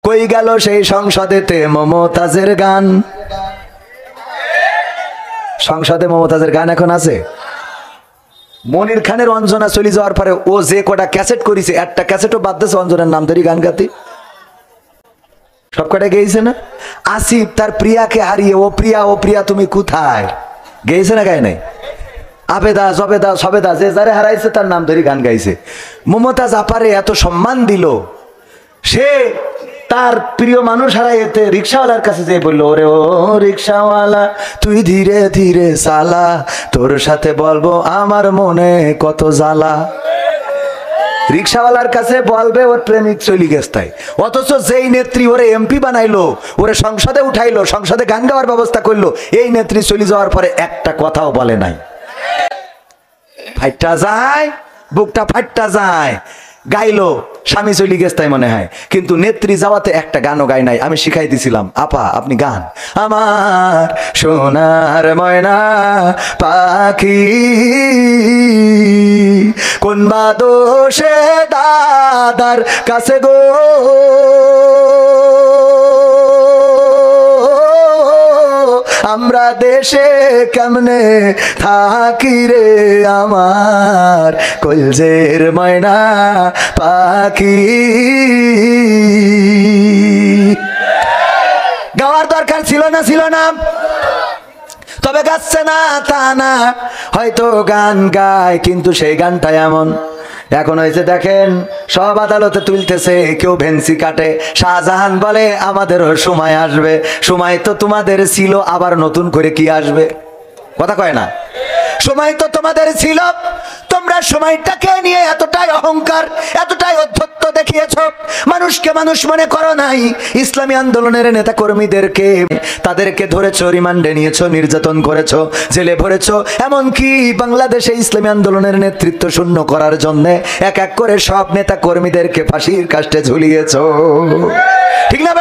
কই গেল সেই সংসদেতে মমতাজের গান? সংসদে মমতাজের গান এখন আছে? মনির খানের অঞ্জনা চলে যাওয়ার পরে ও যে কটা ক্যাসেট করেছে, একটা ক্যাসেটও বাদ দিয়েছে অঞ্জনার নাম ধরে গান গাতে। সব কটা গেয়েছে না? আসিফ তার প্রিয়াকে হারিয়ে ও প্রিয়া ও প্রিয়া তুমি কোথায় গেয়েছে না? গায় নাই? আবেদা জবেদা সবেদা যে যারে হারাইছে তার নাম ধরে গান গাইছে। মমতাজ আপারে এত সম্মান দিল, সে তার প্রিয় মানুষ হারাইতে রিক্সাওয়ালার কাছে যে বললো, ওরে ও রিক্সাওয়ালা তুই ধীরে ধীরে চালা, তোর সাথে বলবো আমার মনে কত জ্বালা। রিক্সাওয়ালার কাছে বলবে ওর প্রেমিক চলি গেছে তাই। অথচ যেই নেত্রী ওরে এমপি বানাইলো, ওরে সংসদে উঠাইলো, সংসদে গান গাওয়ার ব্যবস্থা করলো, এই নেত্রী চলে যাওয়ার পরে একটা কথাও বলে নাই। ফাইটটা যায়, বুকটা ফাইটটা যায়। গাইলো স্বামী চলি গেছে তাই মনে হয়, কিন্তু নেত্রী যাওয়াতে একটা গানও গাই নাই। আমি শিখাই দিছিলাম, আপা আপনি গান। আমার সোনার ময়না পাখি কোন বা দোষে দাদার কাছে গো, আমরা দেশে কেমনে থাকি রে আমার কলজের ময়না পাখি। গাওয়ার দরকার ছিল না? ছিল না? তবে গাচ্ছে না তা না, হয়তো গান গায়, কিন্তু সেই গানটা এমন এখন হয়েছে দেখেন সব আদালতে তুলতেছে, কেউ ভেন্সি কাটে। শাহজাহান বলে আমাদেরও সময় আসবে। সময় তো তোমাদের ছিল, আবার নতুন করে কি আসবে? কথা কয় না? সময় তো তোমাদের ছিল, তোমরা সময়টাকে নিয়ে এতটাই অহংকার, এতটাই অধ্যত্ত দেখিয়েছো, মানুষকে মানুষ মনে করো নাই। ইসলামী আন্দোলনের নেতা কর্মীদেরকে তাদেরকে ধরেছো, রিমান্ডে নিয়েছো, নির্যাতন করেছো, জেলে ভরেছো, এমনকি বাংলাদেশে ইসলামী আন্দোলনের নেতৃত্ব শূন্য করার জন্য এক এক করে সব নেতা কর্মীদেরকে ফাঁসির কাস্টে ঝুলিয়েছো। ঠিক না?